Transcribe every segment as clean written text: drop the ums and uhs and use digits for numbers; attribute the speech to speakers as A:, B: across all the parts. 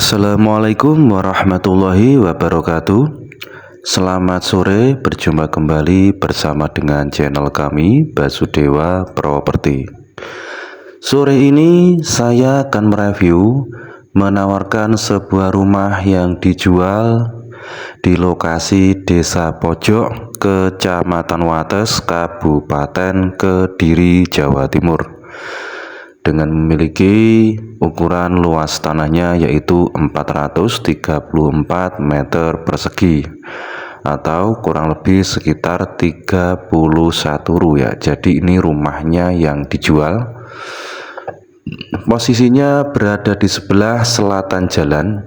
A: Assalamualaikum warahmatullahi wabarakatuh. Selamat sore, berjumpa kembali bersama dengan channel kami Basudewa Property. Sore ini saya akan mereview menawarkan sebuah rumah yang dijual di lokasi Desa Pojok, Kecamatan Wates, Kabupaten Kediri, Jawa Timur, dengan memiliki ukuran luas tanahnya yaitu 434 meter persegi atau kurang lebih sekitar 31 ru ya. Jadi ini rumahnya yang dijual. Posisinya berada di sebelah selatan jalan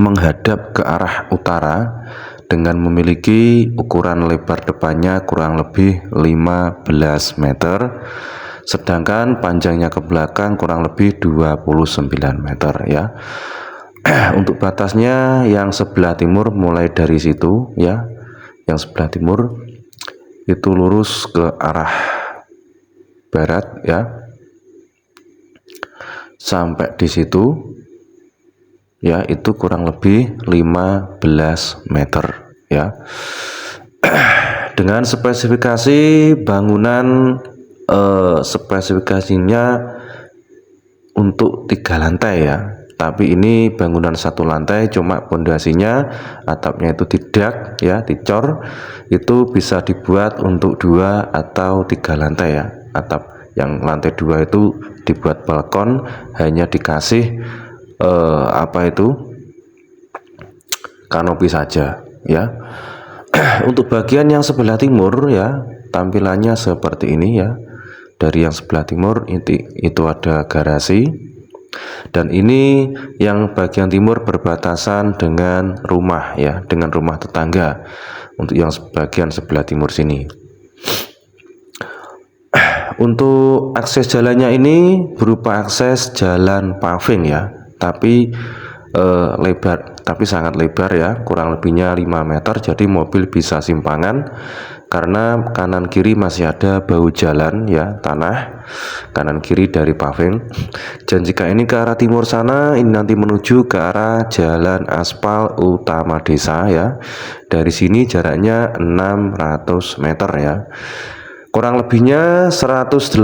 A: menghadap ke arah utara dengan memiliki ukuran lebar depannya kurang lebih 15 meter, sedangkan panjangnya ke belakang kurang lebih 29 meter ya. Untuk batasnya yang sebelah timur mulai dari situ ya, yang sebelah timur itu lurus ke arah barat ya, sampai di situ ya, itu kurang lebih 15 meter ya. Dengan spesifikasi bangunan, spesifikasinya untuk 3 lantai ya, tapi ini bangunan 1 lantai, cuma pondasinya atapnya itu tidak ya, dicor. Itu bisa dibuat untuk 2 atau 3 lantai ya. Atap yang lantai 2 itu dibuat balkon, hanya dikasih kanopi saja ya. Untuk bagian yang sebelah timur ya, tampilannya seperti ini ya. Dari yang sebelah timur itu ada garasi, dan ini yang bagian timur berbatasan dengan rumah ya, dengan rumah tetangga. Untuk yang bagian sebelah timur sini, untuk akses jalannya ini berupa akses jalan paving ya, tapi lebar, tapi sangat lebar ya, kurang lebihnya 5 meter. Jadi mobil bisa simpangan karena kanan kiri masih ada bahu jalan ya, tanah kanan kiri dari paving. Dan jika ini ke arah timur sana, ini nanti menuju ke arah jalan aspal utama desa ya. Dari sini jaraknya 600 meter ya. Kurang lebihnya 180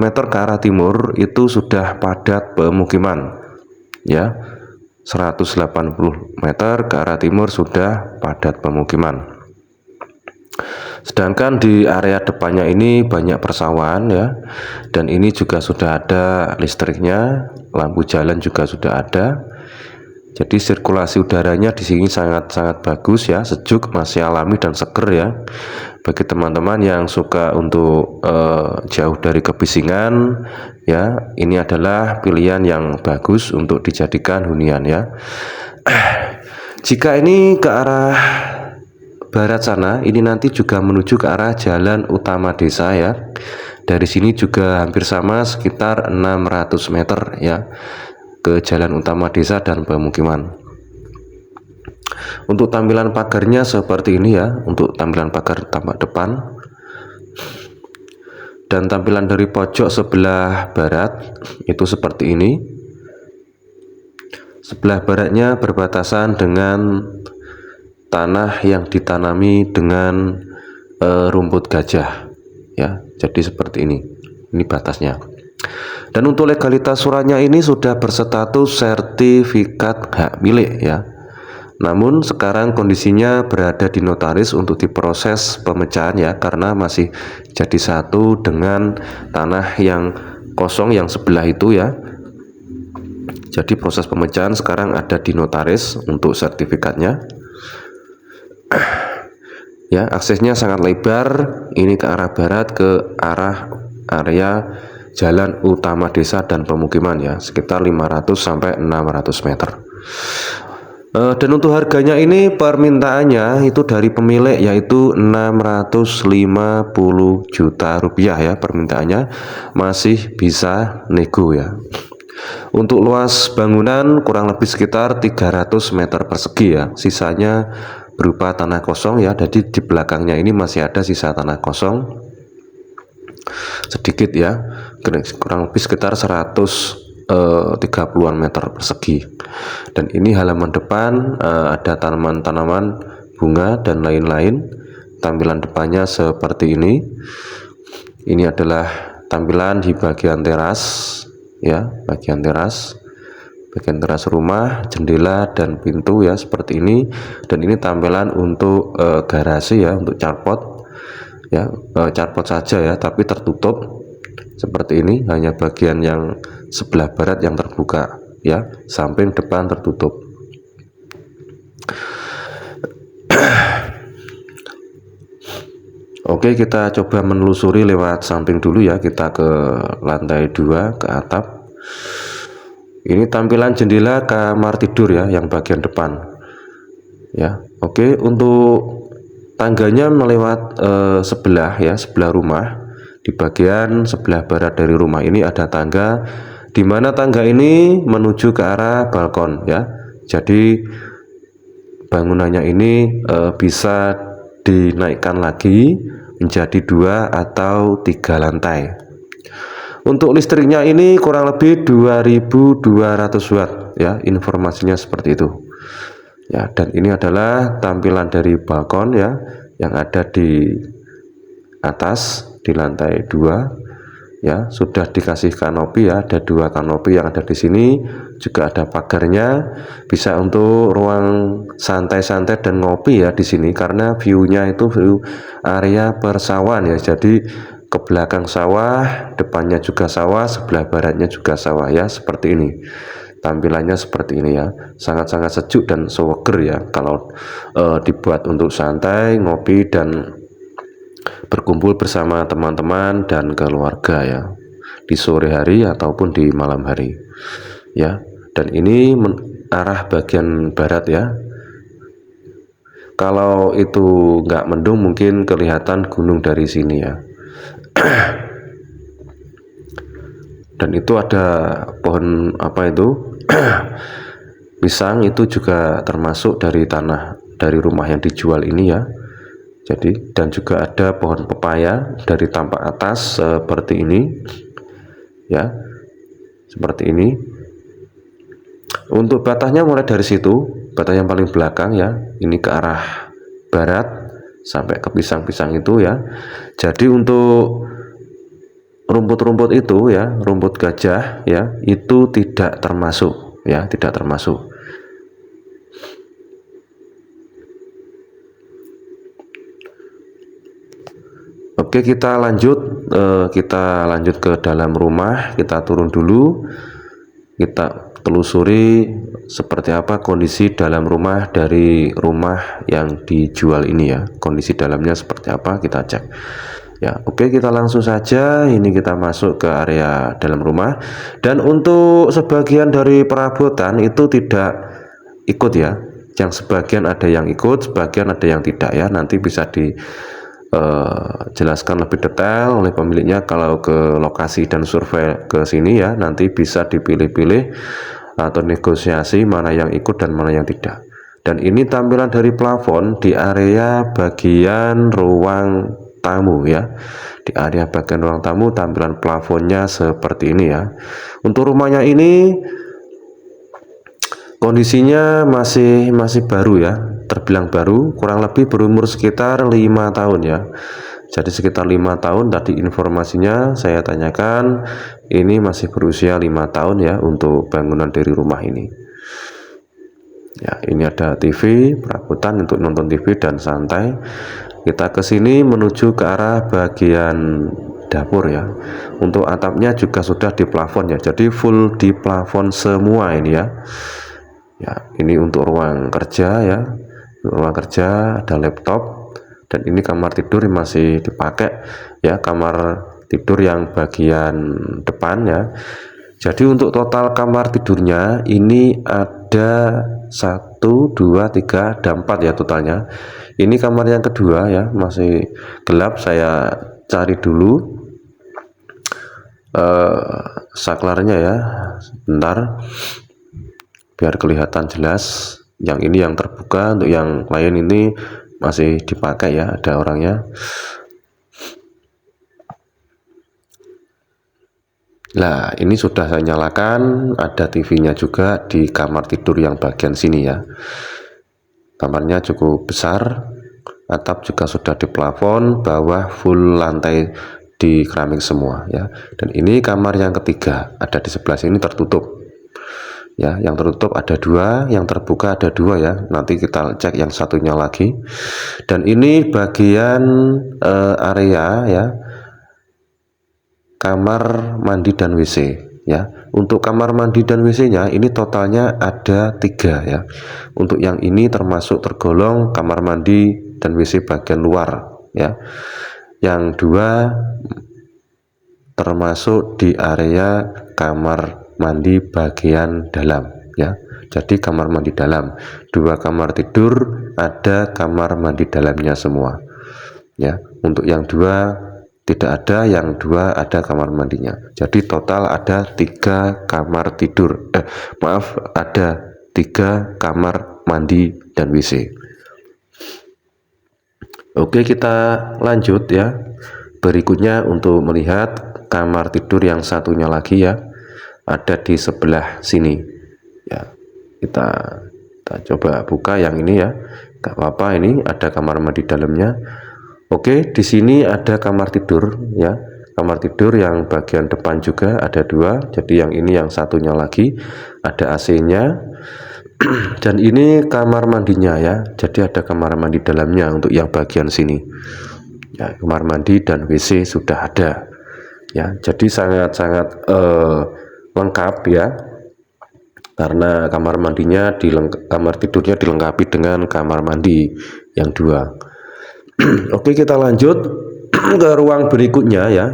A: meter ke arah timur itu sudah padat pemukiman ya. 180 meter ke arah timur sudah padat pemukiman. Sedangkan di area depannya ini banyak persawahan ya, dan ini juga sudah ada listriknya, lampu jalan juga sudah ada. Jadi sirkulasi udaranya di sini sangat-sangat bagus ya, sejuk, masih alami dan seger ya. Bagi teman-teman yang suka untuk jauh dari kebisingan ya, ini adalah pilihan yang bagus untuk dijadikan hunian ya. Jika ini ke arah barat sana, ini nanti juga menuju ke arah jalan utama desa ya. Dari sini juga hampir sama, sekitar 600 meter ya, ke jalan utama desa dan pemukiman. Untuk tampilan pagarnya seperti ini ya, untuk tampilan pagar tampak depan. Dan tampilan dari pojok sebelah barat itu seperti ini. Sebelah baratnya berbatasan dengan tanah yang ditanami dengan rumput gajah ya. Jadi seperti ini batasnya. Dan untuk legalitas suratnya ini sudah berstatus sertifikat hak milik ya. Namun sekarang kondisinya berada di notaris untuk diproses pemecahan ya, karena masih jadi satu dengan tanah yang kosong yang sebelah itu ya. Jadi proses pemecahan sekarang ada di notaris untuk sertifikatnya. Ya, aksesnya sangat lebar, ini ke arah barat, ke arah area jalan utama desa dan pemukiman ya, sekitar 500 sampai 600 meter. Dan untuk harganya ini permintaannya itu dari pemilik yaitu 650 juta rupiah ya, permintaannya masih bisa nego ya. Untuk luas bangunan kurang lebih sekitar 300 meter persegi ya, sisanya berupa tanah kosong ya. Jadi di belakangnya ini masih ada sisa tanah kosong sedikit ya, kurang lebih sekitar 100 30-an meter persegi. Dan ini halaman depan, ada tanaman-tanaman bunga dan lain-lain. Tampilan depannya seperti ini. Ini adalah tampilan di bagian teras ya, bagian teras rumah, jendela dan pintu ya seperti ini. Dan ini tampilan untuk garasi ya, untuk carport ya, carport saja ya, tapi tertutup seperti ini. Hanya bagian yang sebelah barat yang terbuka ya, samping depan tertutup. Oke, kita coba menelusuri lewat samping dulu ya. Kita ke lantai 2, ke atap. Ini tampilan jendela kamar tidur ya, yang bagian depan ya. Oke, untuk tangganya melewat sebelah ya, sebelah rumah. Di bagian sebelah barat dari rumah ini ada tangga, di mana tangga ini menuju ke arah balkon ya. Jadi bangunannya ini bisa dinaikkan lagi menjadi 2 atau 3 lantai. Untuk listriknya ini kurang lebih 2200 watt ya, informasinya seperti itu ya. Dan ini adalah tampilan dari balkon ya, yang ada di atas di lantai 2 ya. Sudah dikasih kanopi ya, ada 2 kanopi yang ada di sini. Juga ada pagarnya, bisa untuk ruang santai-santai dan ngopi ya di sini, karena view-nya itu view area persawahan ya. Jadi ke belakang sawah, depannya juga sawah, sebelah baratnya juga sawah ya, seperti ini. Tampilannya seperti ini ya, sangat-sangat sejuk dan seger ya kalau dibuat untuk santai, ngopi dan berkumpul bersama teman-teman dan keluarga ya, di sore hari ataupun di malam hari ya. Dan ini arah bagian barat ya. Kalau itu nggak mendung mungkin kelihatan gunung dari sini ya. Dan itu ada pohon apa itu pisang, itu juga termasuk dari tanah dari rumah yang dijual ini ya. Jadi, dan juga ada pohon pepaya dari tampak atas seperti ini ya, seperti ini. Untuk batahnya mulai dari situ, batah yang paling belakang ya, ini ke arah barat sampai ke pisang-pisang itu ya. Jadi untuk rumput-rumput itu ya, rumput gajah ya, itu tidak termasuk ya, tidak termasuk. Oke, kita lanjut ke dalam rumah. Kita turun dulu, kita telusuri seperti apa kondisi dalam rumah dari rumah yang dijual ini ya. Kondisi dalamnya seperti apa kita cek ya. Oke, kita langsung saja ini kita masuk ke area dalam rumah. Dan untuk sebagian dari perabotan itu tidak ikut ya, yang sebagian ada yang ikut, sebagian ada yang tidak ya. Nanti bisa jelaskan lebih detail oleh pemiliknya kalau ke lokasi dan survei ke sini ya. Nanti bisa dipilih-pilih atau negosiasi mana yang ikut dan mana yang tidak. Dan ini tampilan dari plafon di area bagian ruang tamu ya. Di area bagian ruang tamu tampilan plafonnya seperti ini ya. Untuk rumahnya ini kondisinya masih baru ya, terbilang baru, kurang lebih berumur sekitar 5 tahun ya. Jadi sekitar 5 tahun tadi informasinya saya tanyakan, ini masih berusia 5 tahun ya untuk bangunan dari rumah ini. Ya, ini ada TV, perabotan untuk nonton TV dan santai. Kita ke sini menuju ke arah bagian dapur ya. Untuk atapnya juga sudah di plafon ya. Jadi full di plafon semua ini ya. Ya, ini untuk ruang kerja ya. Ruang kerja ada laptop, dan ini kamar tidur masih dipakai ya, kamar tidur yang bagian depan ya. Jadi untuk total kamar tidurnya ini ada 1, 2, 3, ada 4 ya totalnya. Ini kamar yang kedua ya, masih gelap, saya cari dulu saklarnya ya, sebentar biar kelihatan jelas. Yang ini yang terbuka, untuk yang lain ini masih dipakai ya, ada orangnya. Nah, ini sudah saya nyalakan, ada TV-nya juga di kamar tidur yang bagian sini ya. Kamarnya cukup besar, atap juga sudah di plafon, bawah full lantai di keramik semua ya. Dan ini kamar yang ketiga, ada di sebelah sini tertutup. Ya, yang tertutup ada dua, yang terbuka ada dua ya. Nanti kita cek yang satunya lagi. Dan ini bagian area ya, kamar mandi dan WC ya. Untuk kamar mandi dan WC-nya ini totalnya ada 3 ya. Untuk yang ini termasuk tergolong kamar mandi dan WC bagian luar ya. Yang 2 termasuk di area kamar mandi bagian dalam ya. Jadi kamar mandi dalam, 2 kamar tidur, ada kamar mandi dalamnya semua ya. Untuk yang 2 tidak ada, yang 2 ada kamar mandinya. Jadi total ada 3 kamar tidur. Maaf, ada 3 kamar mandi dan WC. Oke, kita lanjut ya. Berikutnya untuk melihat kamar tidur yang satunya lagi ya. Ada di sebelah sini. Ya, kita coba buka yang ini ya. Gak apa-apa, ini ada kamar mandi dalamnya. Oke, di sini ada kamar tidur ya. Kamar tidur yang bagian depan juga ada 2. Jadi yang ini yang satunya lagi ada AC-nya. Dan ini kamar mandinya ya. Jadi ada kamar mandi dalamnya untuk yang bagian sini. Ya, kamar mandi dan WC sudah ada. Ya, jadi sangat-sangat lengkap ya. Karena kamar mandinya kamar tidurnya dilengkapi dengan kamar mandi yang 2. Oke, kita lanjut ke ruang berikutnya ya.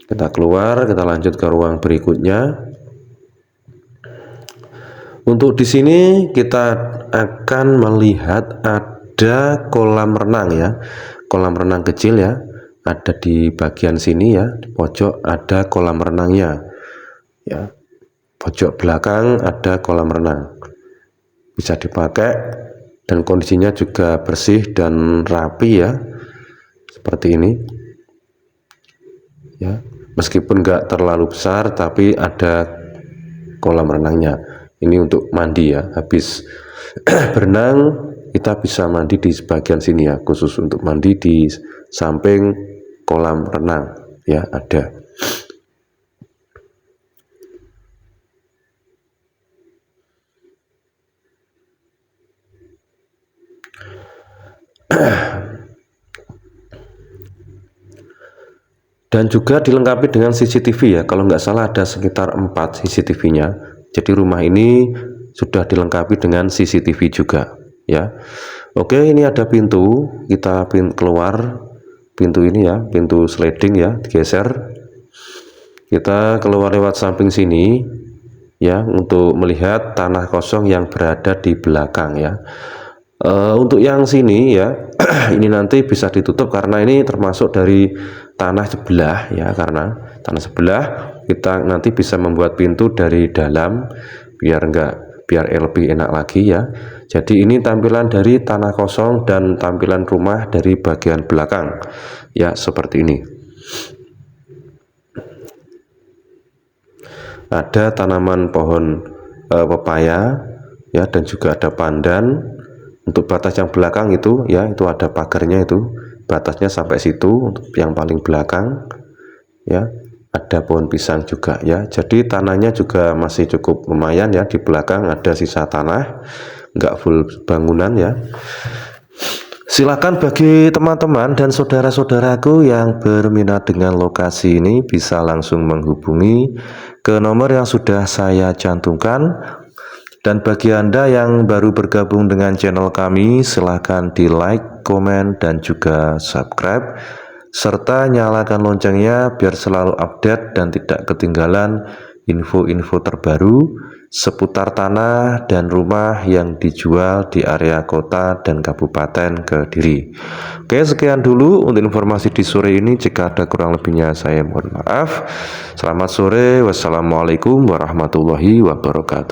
A: Kita keluar, kita lanjut ke ruang berikutnya. Untuk di sini kita akan melihat ada kolam renang ya. Kolam renang kecil ya. Ada di bagian sini ya, di pojok ada kolam renangnya. Ya. Pojok belakang ada kolam renang. Bisa dipakai dan kondisinya juga bersih dan rapi ya, seperti ini ya. Meskipun enggak terlalu besar tapi ada kolam renangnya. Ini untuk mandi ya, habis berenang kita bisa mandi di bagian sini ya, khusus untuk mandi di samping kolam renang ya, ada. Dan juga dilengkapi dengan CCTV ya, kalau nggak salah ada sekitar 4 CCTV-nya. Jadi rumah ini sudah dilengkapi dengan CCTV juga ya. Oke, ini ada pintu, kita keluar pintu ini ya, pintu sliding ya, digeser. Kita keluar lewat samping sini ya, untuk melihat tanah kosong yang berada di belakang ya. Untuk yang sini ya, ini nanti bisa ditutup karena ini termasuk dari tanah sebelah ya, karena tanah sebelah kita nanti bisa membuat pintu dari dalam biar lebih enak lagi ya. Jadi ini tampilan dari tanah kosong dan tampilan rumah dari bagian belakang ya, seperti ini. Ada tanaman pohon pepaya ya, dan juga ada pandan. Untuk batas yang belakang itu ya, itu ada pagarnya, itu batasnya sampai situ untuk yang paling belakang ya. Ada pohon pisang juga ya. Jadi tanahnya juga masih cukup lumayan ya, di belakang ada sisa tanah, nggak full bangunan ya. Silakan bagi teman-teman dan saudara-saudaraku yang berminat dengan lokasi ini bisa langsung menghubungi ke nomor yang sudah saya cantumkan. Dan bagi Anda yang baru bergabung dengan channel kami, silahkan di like, komen, dan juga subscribe, serta nyalakan loncengnya biar selalu update dan tidak ketinggalan info-info terbaru seputar tanah dan rumah yang dijual di area kota dan kabupaten Kediri. Oke, sekian dulu untuk informasi di sore ini. Jika ada kurang lebihnya saya mohon maaf. Selamat sore, wassalamualaikum warahmatullahi wabarakatuh.